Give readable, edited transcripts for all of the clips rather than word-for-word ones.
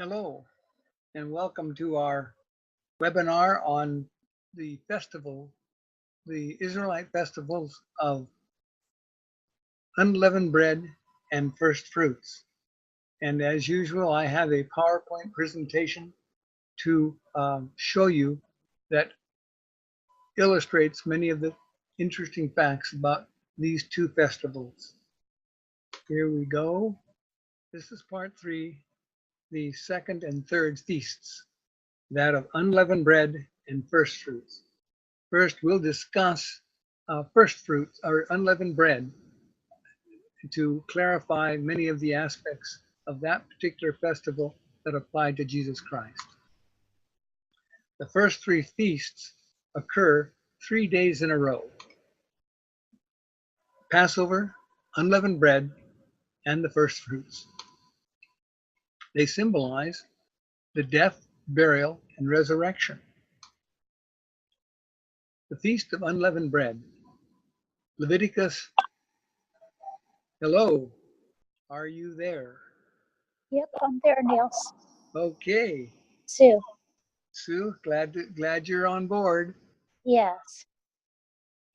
Hello, and welcome to our webinar on the festival, the Israelite Festivals of Unleavened Bread and First Fruits. And as usual, I have a PowerPoint presentation to show you that illustrates many of the interesting facts about these two festivals. Here we go. This is part 3, the second and third feasts, that of unleavened bread and first fruits. First, we'll discuss first fruits or unleavened bread to clarify many of the aspects of that particular festival that applied to Jesus Christ. The first 3 feasts occur 3 days in a row: Passover, unleavened bread, and the first fruits. They symbolize the death, burial, and resurrection. The Feast of Unleavened Bread. Leviticus. Hello, are you there? Yep, I'm there, Niels. Okay, Sue. Sue, glad you're on board. Yes.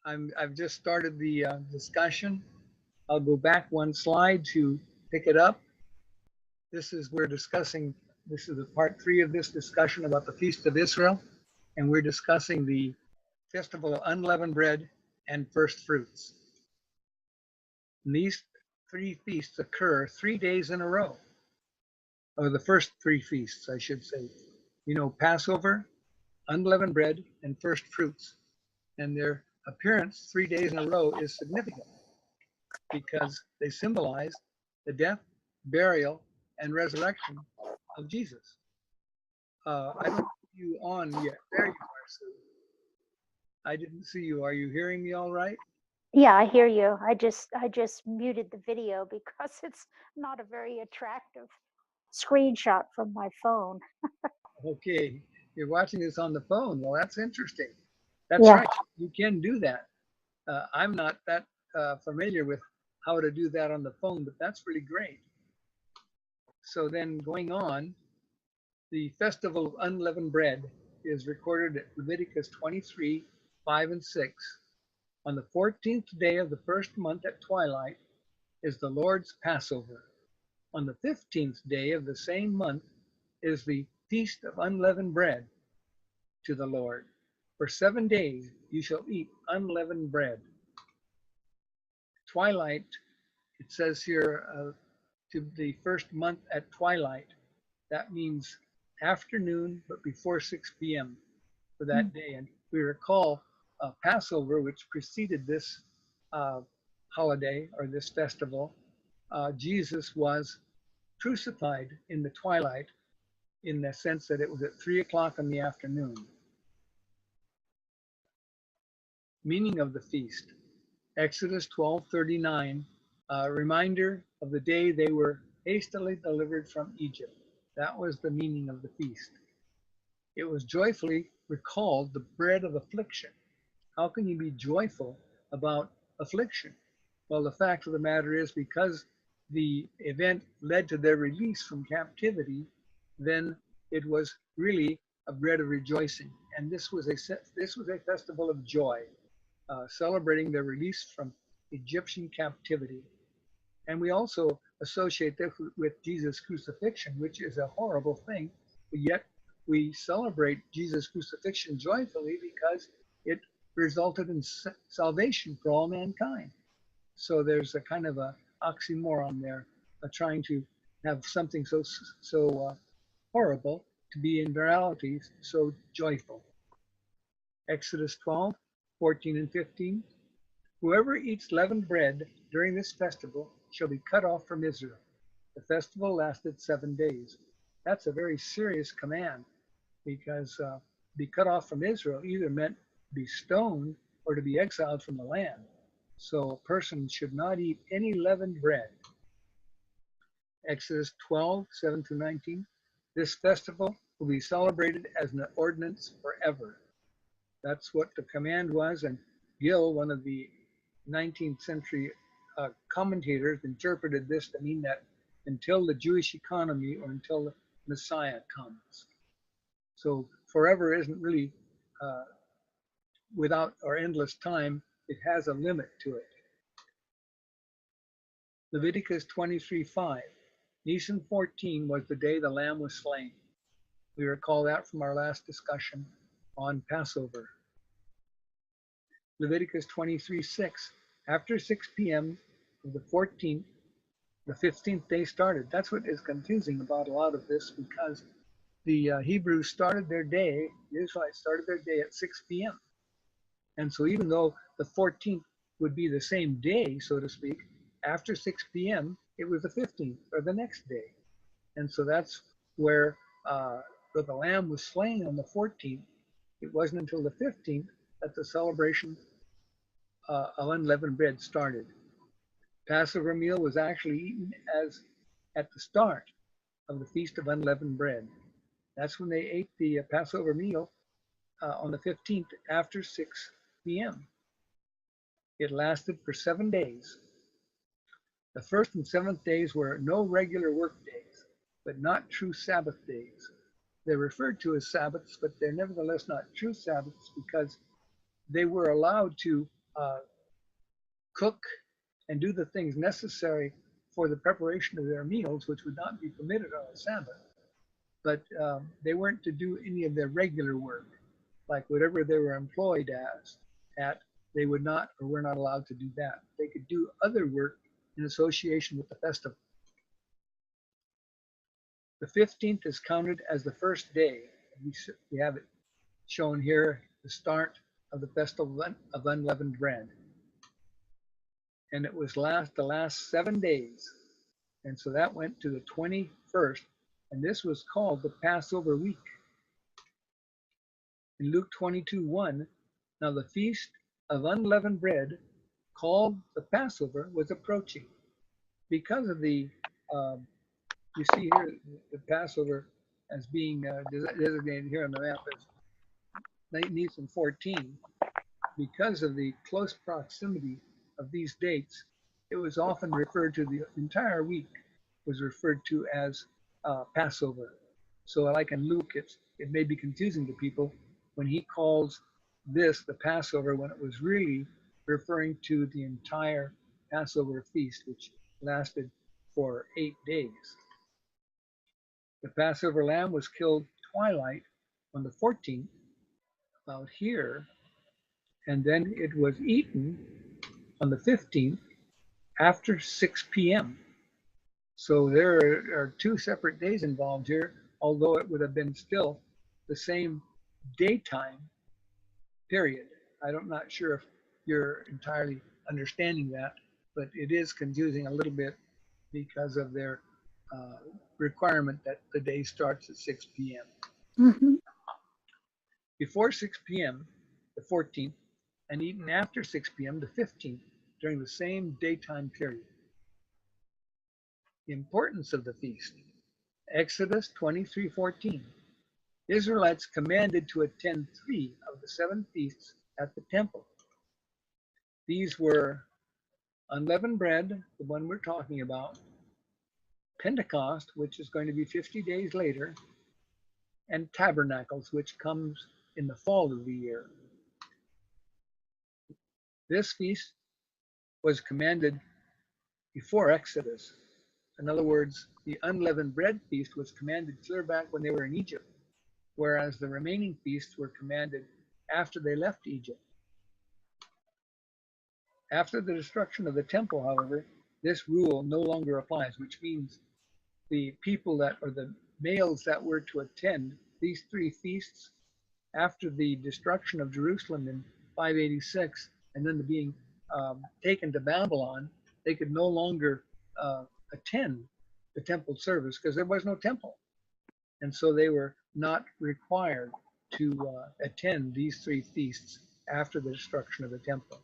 I've just started the discussion. I'll go back one slide to pick it up. This is the part 3 of this discussion about the Feast of Israel, and we're discussing the Festival of Unleavened Bread and First Fruits. And these 3 feasts occur 3 days in a row, or the first 3 feasts, I should say. You know, Passover, unleavened bread, and first fruits. And their appearance 3 days in a row is significant because they symbolize the death, burial, and resurrection of Jesus. I don't see you on yet. There you are, Sue. I didn't see you. Are you hearing me all right? Yeah, I hear you. I just muted the video because it's not a very attractive screenshot from my phone. Okay, you're watching this on the phone. Well, that's interesting. That's Yeah. right. You can do that. I'm not that familiar with how to do that on the phone, but that's really great. So then going on, the Festival of Unleavened Bread is recorded at Leviticus 23, 5 and 6. On the 14th day of the first month at twilight is the Lord's Passover. On the 15th day of the same month is the Feast of Unleavened Bread to the Lord. For 7 days you shall eat unleavened bread. Twilight, it says here, to the first month at twilight. That means afternoon, but before 6 p.m. for that day. And we recall Passover, which preceded this holiday or this festival. Jesus was crucified in the twilight, in the sense that it was at 3 o'clock in the afternoon. Meaning of the feast. Exodus 12:39, a reminder of the day they were hastily delivered from Egypt. That was the meaning of the feast. It was joyfully recalled the bread of affliction. How can you be joyful about affliction? Well, the fact of the matter is, because the event led to their release from captivity, then it was really a bread of rejoicing. And this was a festival of joy, celebrating their release from Egyptian captivity. And we also associate this with Jesus' crucifixion, which is a horrible thing, but yet we celebrate Jesus' crucifixion joyfully because it resulted in salvation for all mankind. So there's a kind of a oxymoron there, trying to have something so horrible to be in reality so joyful. Exodus 12:14 and 15. Whoever eats leavened bread during this festival shall be cut off from Israel. The festival lasted 7 days. That's a very serious command, because be cut off from Israel either meant to be stoned or to be exiled from the land. So a person should not eat any leavened bread. Exodus 12:7 through 19. This festival will be celebrated as an ordinance forever. That's what the command was, and Gill, one of the 19th century commentators, interpreted this to mean that until the Jewish economy, or until Messiah comes. So forever isn't really without or endless time. It has a limit to it. Leviticus 23:5. Nisan 14 was the day the lamb was slain. We recall that from our last discussion on Passover. Leviticus 23:6. After 6 p.m. of the 14th, the 15th day started. That's what is confusing about a lot of this, because the Hebrews started their day, the Israelites started their day at 6 p.m. And so even though the 14th would be the same day, so to speak, after 6 p.m., it was the 15th or the next day. And so that's where the lamb was slain on the 14th. It wasn't until the 15th that the celebration of unleavened bread started. Passover meal was actually eaten as at the start of the Feast of Unleavened Bread. That's when they ate the Passover meal on the 15th after 6 p.m. It lasted for 7 days. The first and seventh days were no regular work days, but not true Sabbath days. They're referred to as Sabbaths, but they're nevertheless not true Sabbaths, because they were allowed to cook and do the things necessary for the preparation of their meals, which would not be permitted on a Sabbath. But they weren't to do any of their regular work, like whatever they were employed at, they would not or were not allowed to do that. They could do other work in association with the festival. The 15th is counted as the first day. We have it shown here, the start of the festival of unleavened bread. And it was the last 7 days. And so that went to the 21st. And this was called the Passover week. In Luke 22:1, now the feast of unleavened bread, called the Passover, was approaching. Because of the, you see here the Passover as being designated here on the map as Nisan 14, because of the close proximity of these dates, it was often referred to, the entire week was referred to as Passover. So like in Luke, it may be confusing to people when he calls this the Passover, when it was really referring to the entire Passover feast, which lasted for 8 days. The Passover lamb was killed twilight on the 14th, about here, and then it was eaten on the 15th after 6 p.m. So there are 2 separate days involved here, although it would have been still the same daytime period. I'm not sure if you're entirely understanding that, but it is confusing a little bit because of their requirement that the day starts at 6 p.m. Mm-hmm. Before 6 p.m., the 14th, and eaten after 6 p.m., the 15th, during the same daytime period. The importance of the feast. Exodus 23:14. Israelites commanded to attend 3 of the 7 feasts at the temple. These were unleavened bread, the one we're talking about, Pentecost, which is going to be 50 days later, and Tabernacles, which comes in the fall of the year. This feast was commanded before Exodus. In other words, the unleavened bread feast was commanded clear back when they were in Egypt, whereas the remaining feasts were commanded after they left Egypt. After the destruction of the temple, however, this rule no longer applies, which means the people that, or the males that were to attend these 3 feasts after the destruction of Jerusalem in 586, and then being taken to Babylon, they could no longer attend the temple service because there was no temple. And so they were not required to attend these 3 feasts after the destruction of the temple.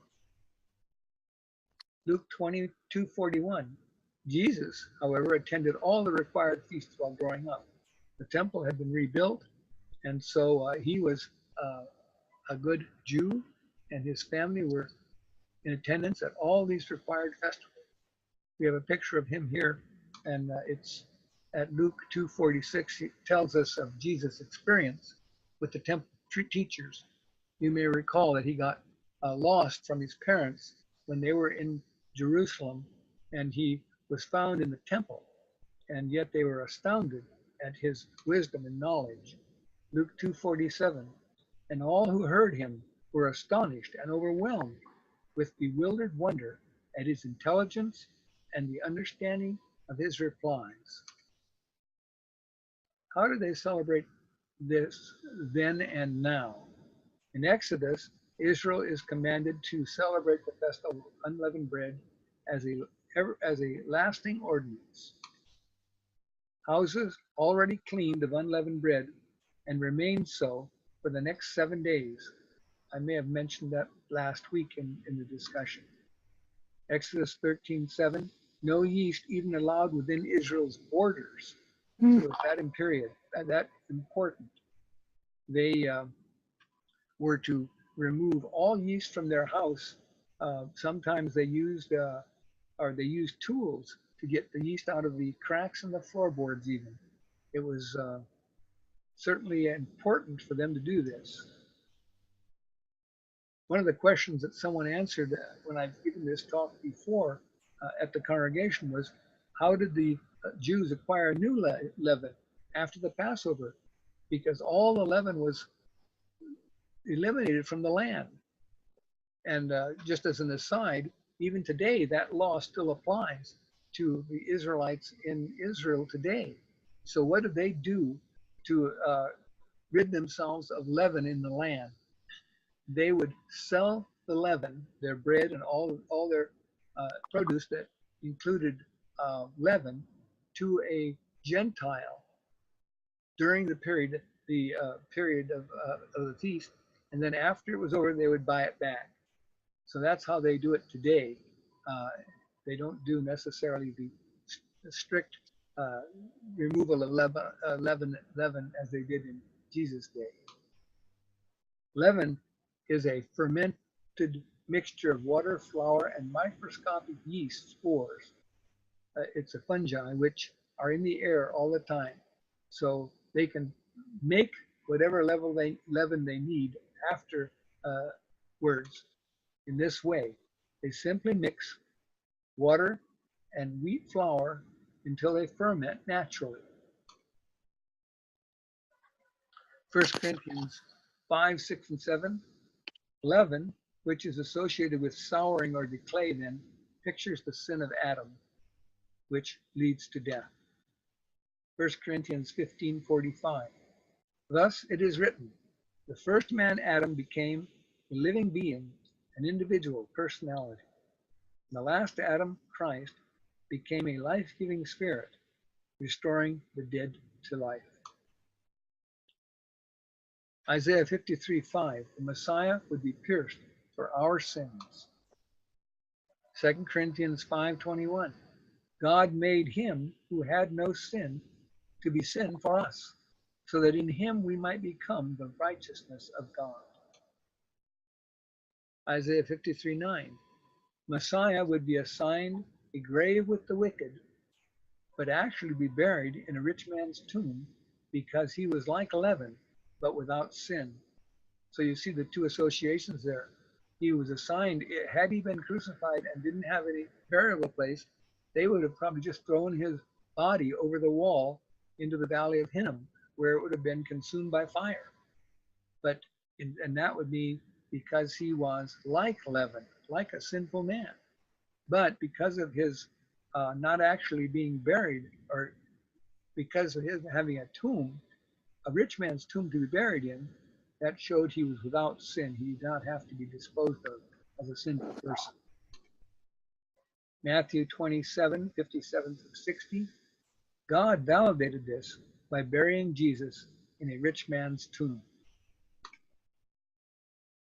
Luke 22:41. Jesus, however, attended all the required feasts while growing up. The temple had been rebuilt, and so he was a good Jew, and his family were in attendance at all these required festivals. We have a picture of him here, and it's At Luke 2:46, it tells us of Jesus' experience with the temple teachers. You may recall that he got lost from his parents when they were in Jerusalem, and he was found in the temple, and yet they were astounded at his wisdom and knowledge. Luke 2:47, and all who heard him were astonished and overwhelmed with bewildered wonder at his intelligence and the understanding of his replies. How do they celebrate this then and now? In Exodus, Israel is commanded to celebrate the festival of unleavened bread as a lasting ordinance. Houses already cleaned of unleavened bread and remain so for the next 7 days. I may have mentioned that last week in the discussion. Exodus 13:7, no yeast even allowed within Israel's borders. So it was that important. They were to remove all yeast from their house. Sometimes they used tools to get the yeast out of the cracks in the floorboards even. It was certainly important for them to do this. One of the questions that someone answered when I've given this talk before at the congregation was, how did the Jews acquire new leaven after the Passover? Because all the leaven was eliminated from the land. And just as an aside, even today, that law still applies to the Israelites in Israel today. So what do they do to rid themselves of leaven in the land? They would sell the leaven, their bread and all their produce that included leaven, to a Gentile during the period of the feast, and then after it was over, they would buy it back. So that's how they do it today. They don't do necessarily the strict removal of leaven as they did in Jesus' day. Leaven is a fermented mixture of water, flour, and microscopic yeast spores. It's a fungi which are in the air all the time. So they can make whatever leaven they need afterwards. In this way, they simply mix water and wheat flour until they ferment naturally. 1 Corinthians 5, 6, and 7. Leaven, which is associated with souring or decay, then pictures the sin of Adam, which leads to death. 1 Corinthians 15:45. Thus it is written, the first man, Adam, became a living being, an individual personality. And the last Adam, Christ, became a life-giving spirit, restoring the dead to life. Isaiah 53:5, the Messiah would be pierced for our sins. 2 Corinthians 5:21, God made him who had no sin to be sin for us, so that in him we might become the righteousness of God. Isaiah 53:9, Messiah would be assigned a grave with the wicked, but actually be buried in a rich man's tomb because he was like leaven, but without sin. So you see the two associations there. He was assigned, had he been crucified and didn't have any burial place, they would have probably just thrown his body over the wall into the valley of Hinnom, where it would have been consumed by fire. And that would be because he was like leaven, like a sinful man. But because of his not actually being buried, or because of his having a tomb, a rich man's tomb to be buried in, that showed he was without sin. He did not have to be disposed of as a sinful person. Matthew 27:57-60. God validated this by burying Jesus in a rich man's tomb.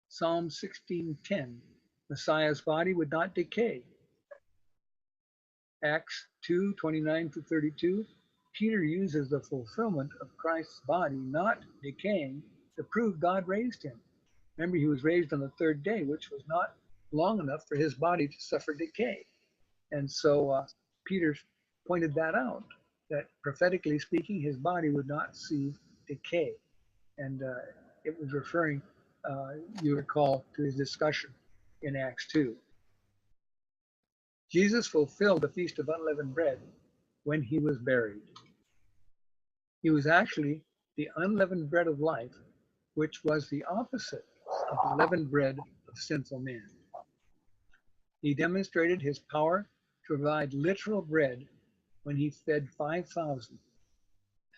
Psalm 16:10. Messiah's body would not decay. Acts 2:29-32. Peter uses the fulfillment of Christ's body not decaying to prove God raised him. Remember, he was raised on the third day, which was not long enough for his body to suffer decay. And so Peter pointed that out. that prophetically speaking, his body would not see decay. And it was referring, you recall, to his discussion in Acts 2. Jesus fulfilled the Feast of Unleavened Bread when he was buried. He was actually the unleavened bread of life, which was the opposite of the leavened bread of sinful man. He demonstrated his power to provide literal bread when he fed 5,000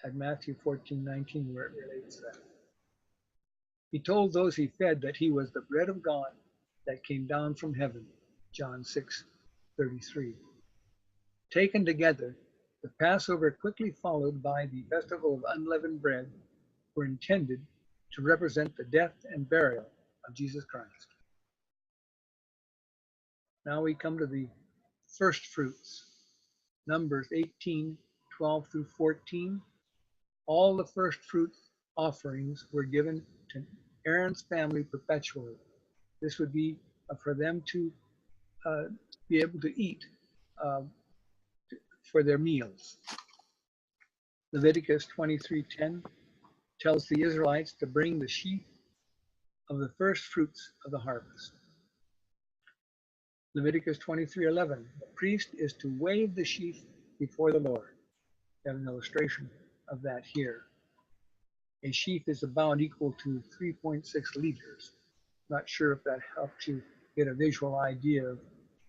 at Matthew 14:19, where it relates that. He told those he fed that he was the bread of God that came down from heaven, John 6:33. Taken together, the Passover quickly followed by the Festival of Unleavened Bread were intended to represent the death and burial of Jesus Christ. Now we come to the first fruits, Numbers 18:12 through 14. All the first fruit offerings were given to Aaron's family perpetually. This would be for them to be able to eat uh, for their meals. Leviticus 23:10 tells the Israelites to bring the sheaf of the first fruits of the harvest. Leviticus 23:11, the priest is to wave the sheaf before the Lord. We have an illustration of that here. A sheaf is about equal to 3.6 liters. Not sure if that helps you get a visual idea of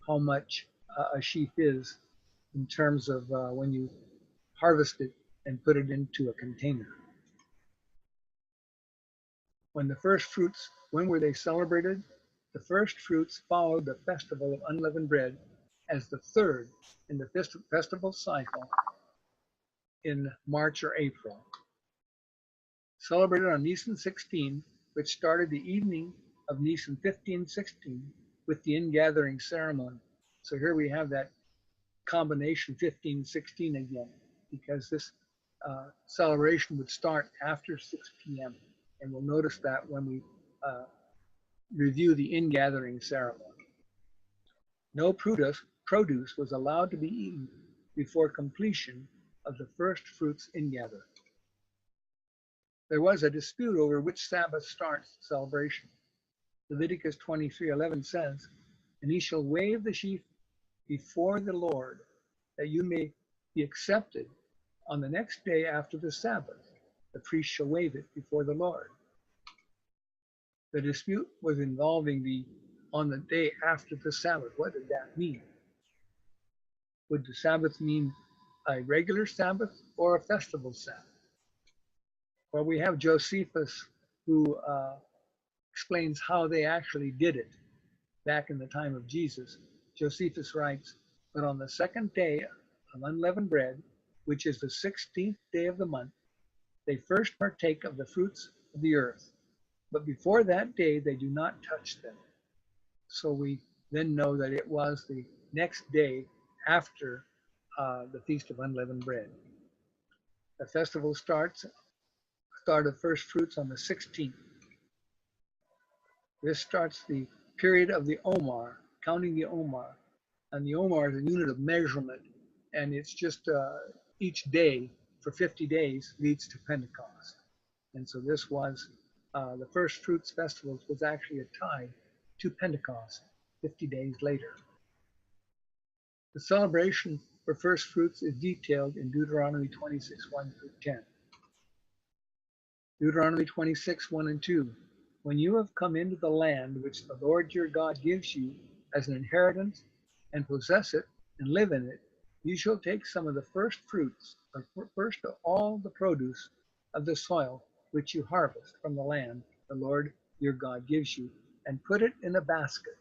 how much a sheaf is in terms of when you harvest it and put it into a container. When were they celebrated? The first fruits followed the festival of unleavened bread as the third in the festival cycle in March or April. Celebrated on Nisan 16, which started the evening of Nisan 15/16 with the ingathering ceremony. So here we have that combination 15/16 again, because this celebration would start after 6 p.m. And we'll notice that when we review the ingathering ceremony. No produce was allowed to be eaten before completion of the first fruits ingathering. There was a dispute over which Sabbath starts the celebration. Leviticus 23:11 says, "And he shall wave the sheaf before the Lord, that you may be accepted on the next day after the Sabbath. The priest shall wave it before the Lord." The dispute was involving on the day after the Sabbath. What did that mean? Would the Sabbath mean a regular Sabbath or a festival Sabbath? Well, we have Josephus who explains how they actually did it back in the time of Jesus. Josephus writes, "But on the second day of unleavened bread, which is the 16th day of the month, they first partake of the fruits of the earth. But before that day, they do not touch them." So we then know that it was the next day after the Feast of Unleavened Bread. The festival start of first fruits on the 16th. This starts the period of the Omar, counting the Omar. And the Omar is a unit of measurement, and it's just each day for 50 days leads to Pentecost. And so this was the first fruits festivals was actually a tie to Pentecost 50 days later. The celebration for first fruits is detailed in Deuteronomy 26:1 through 10. Deuteronomy 26:1 and 2. When you have come into the land which the Lord your God gives you as an inheritance and possess it and live in it, you shall take some of the first fruits, or first of all the produce of the soil which you harvest from the land the Lord your God gives you, and put it in a basket,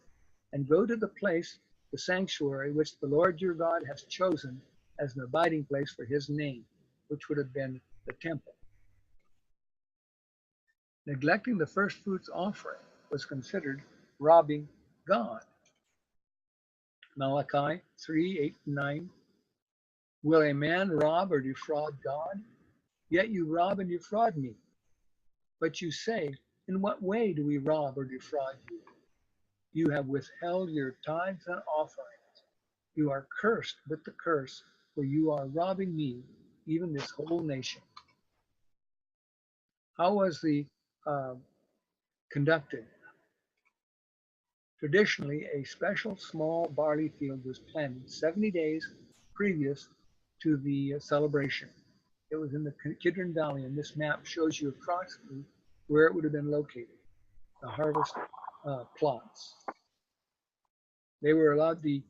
and go to the place, the sanctuary, which the Lord your God has chosen as an abiding place for his name, which would have been the temple. Neglecting the first fruits offering was considered robbing God. Malachi 3:8-9. Will a man rob or defraud God? Yet you rob and defraud me. But you say, in what way do we rob or defraud you? You have withheld your tithes and offerings. You are cursed with the curse, for you are robbing me, even this whole nation. How was the conducted? Traditionally, a special small barley field was planted 70 days previous to the celebration. It was in the Kidron Valley, and this map shows you approximately where it would have been located, the harvest plots. They were allowed the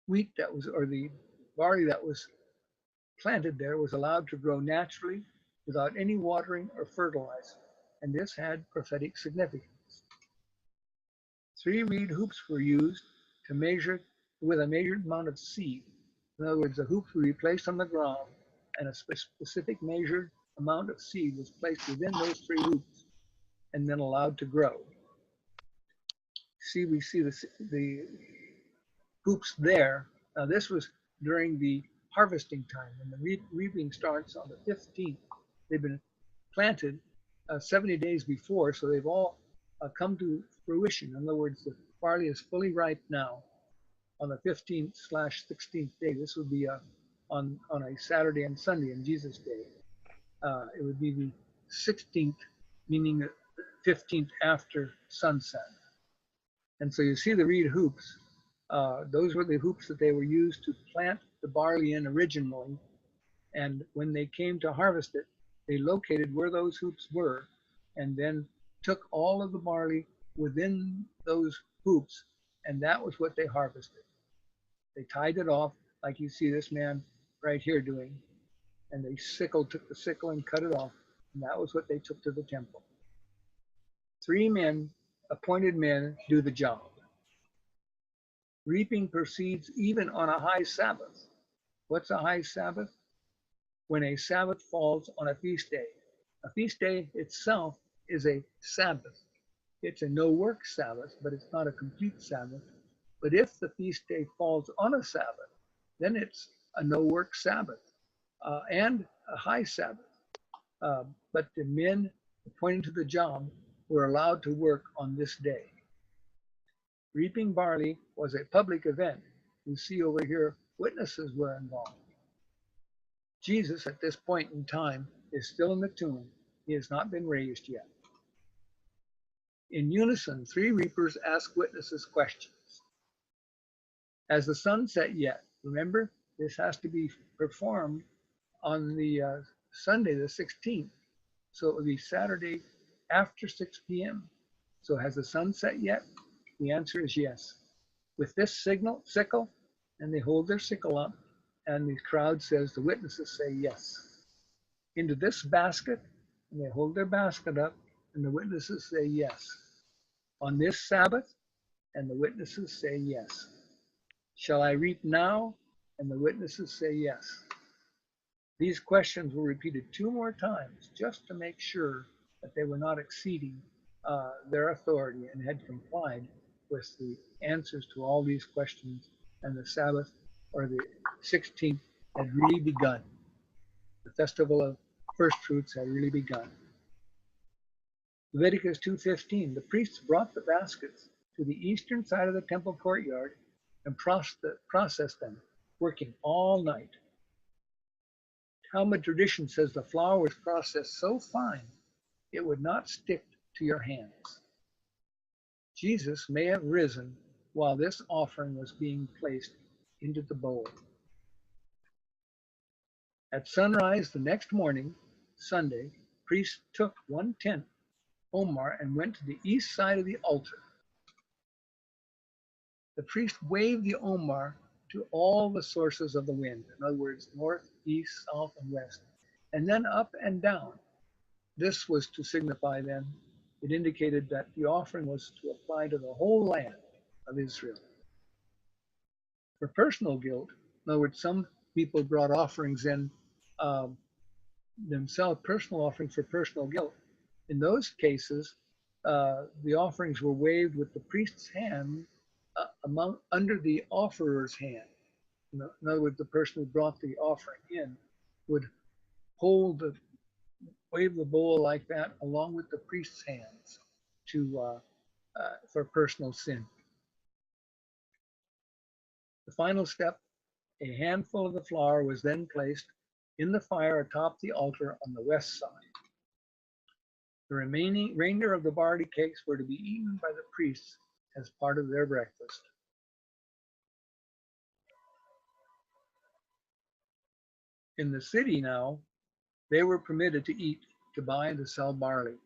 wheat that was, or the barley that was planted there was allowed to grow naturally without any watering or fertilizer, and this had prophetic significance. 3 reed hoops were used to measure with a measured amount of seed. In other words, the hoops would be placed on the ground, and a specific measured amount of seed was placed within those 3 hoops and then allowed to grow. See, we see the hoops there. Now, this was during the harvesting time, when the reaping starts on the 15th. They've been planted 70 days before, so they've all come to fruition. In other words, the barley is fully ripe now on the 15th/16th day. This would be on a Saturday and Sunday in Jesus' day. It would be the 16th, meaning the 15th after sunset. And so you see the reed hoops. Those were the hoops that they were used to plant the barley in originally. And when they came to harvest it, they located where those hoops were and then took all of the barley within those hoops, and that was what they harvested. They tied it off like you see this man right here doing, and they took the sickle and cut it off, and that was what they took to the temple. 3 men, appointed men, do the job. Reaping proceeds even on a high Sabbath. What's a high Sabbath? When a Sabbath falls on a feast day. A feast day itself is a Sabbath. It's a no-work Sabbath, but it's not a complete Sabbath. But if the feast day falls on a Sabbath, then it's a no-work Sabbath and a high Sabbath. But the men appointed to the job were allowed to work on this day. Reaping barley was a public event. You see over here, witnesses were involved. Jesus, at this point in time, is still in the tomb. He has not been raised yet. In unison, 3 reapers ask witnesses questions. Has the sun set yet? Remember, this has to be performed on the Sunday, the 16th. So it would be Saturday after 6 p.m. So has the sun set yet? The answer is yes. With this sickle, and they hold their sickle up, and the crowd says, the witnesses say yes. Into this basket, and they hold their basket up, and the witnesses say yes. On this Sabbath, and the witnesses say yes. Shall I reap now? And the witnesses say yes. These questions were repeated 2 more times just to make sure that they were not exceeding their authority and had complied with the answers to all these questions, and the Sabbath, or the 16th, had really begun. The festival of first fruits had really begun. Leviticus 2:15, the priests brought the baskets to the eastern side of the temple courtyard and processed them, working all night. Talmud tradition says the flour was processed so fine it would not stick to your hands. Jesus may have risen while this offering was being placed into the bowl. At sunrise the next morning, Sunday, priests took 1/10 Omer and went to the east side of the altar. The priest waved the Omer to all the sources of the wind, in other words, north, east, south, and west, and then up and down. This was to signify then, it indicated that the offering was to apply to the whole land of Israel. For personal guilt, in other words, some people brought offerings in themselves, personal offerings for personal guilt. In those cases, the offerings were waved with the priest's hand under the offerer's hand. In other words, the person who brought the offering in would wave the bowl like that along with the priest's hands for personal sin. The final step A handful of the flour was then placed in the fire atop the altar on the west side. The remainder of the barley cakes were to be eaten by the priests as part of their breakfast. In the city now, they were permitted to eat, to buy, and to sell barley.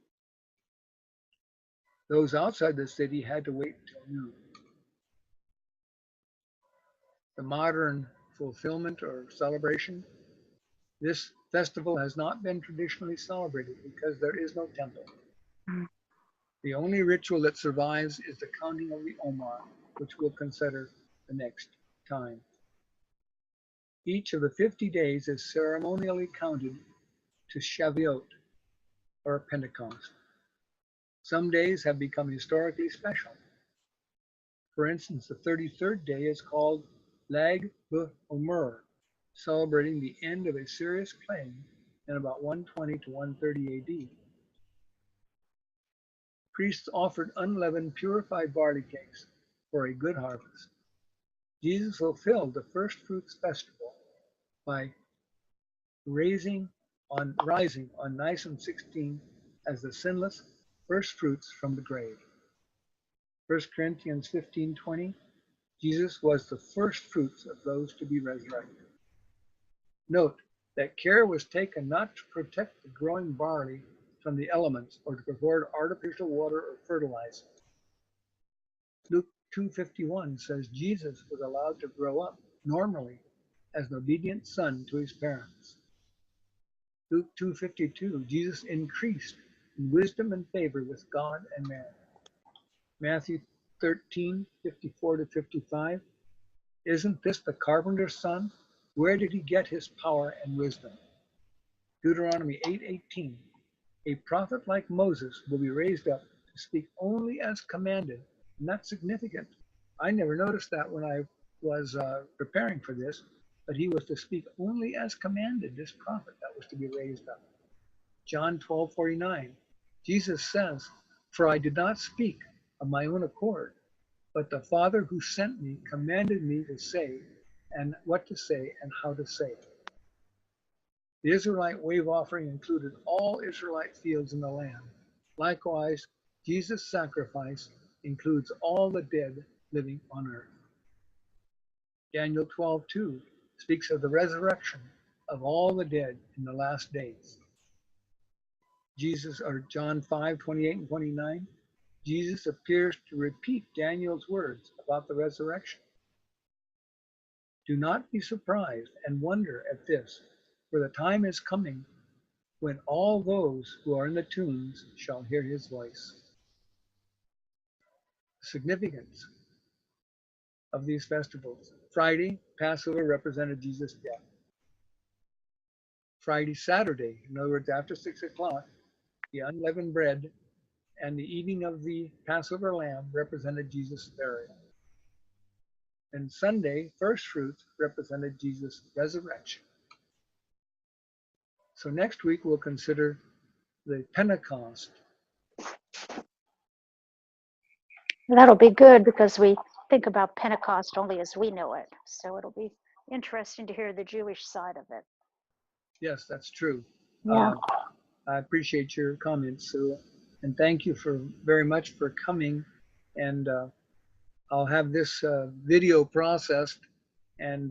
Those outside the city had to wait until noon. The modern fulfillment or celebration, this festival has not been traditionally celebrated because there is no temple. The only ritual that survives is the counting of the Omar, which we'll consider the next time. Each of the 50 days is ceremonially counted to Shavuot, or Pentecost. Some days have become historically special. For instance, the 33rd day is called Lag BaOmer, celebrating the end of a serious plague in about 120 to 130 AD. Priests offered unleavened, purified barley cakes for a good harvest. Jesus fulfilled the first fruits festival by rising on Nisan 16 as the sinless first fruits from the grave. 1 Corinthians 15:20, Jesus was the first fruits of those to be resurrected. Note that care was taken not to protect the growing barley from the elements or to provide artificial water or fertilizer. Luke 2:51 says Jesus was allowed to grow up normally as an obedient son to his parents. Luke 2:52, Jesus increased in wisdom and favor with God and man. Matthew 13:54 to 55, isn't this the carpenter's son? Where did he get his power and wisdom? Deuteronomy 8:18, a prophet like Moses will be raised up to speak only as commanded. And that's significant. I never noticed that when I was preparing for this, but he was to speak only as commanded, this prophet that was to be raised up. John 12:49, Jesus says, for I did not speak of my own accord, but the Father who sent me commanded me to say, and what to say and how to say it. The Israelite wave offering included all Israelite fields in the land. Likewise, Jesus' sacrifice includes all the dead living on earth. Daniel 12:2 speaks of the resurrection of all the dead in the last days. John 5:28 and 29, Jesus appears to repeat Daniel's words about the resurrection. Do not be surprised and wonder at this, for the time is coming when all those who are in the tombs shall hear his voice. The significance of these festivals. Friday, Passover represented Jesus' death. Saturday, in other words, after 6 o'clock, the unleavened bread and the eating of the Passover lamb represented Jesus' burial. And Sunday, first fruits represented Jesus' resurrection. So next week we'll consider the Pentecost. That'll be good because we think about Pentecost only as we know it. So it'll be interesting to hear the Jewish side of it. Yes, that's true. Yeah. I appreciate your comments, Sue, and thank you very much for coming. And I'll have this video processed and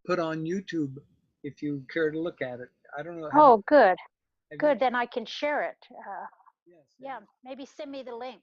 put on YouTube if you care to look at it. I don't know. Oh, good. Have Good. you? Then I can share it. Yes. Yeah. Maybe send me the link.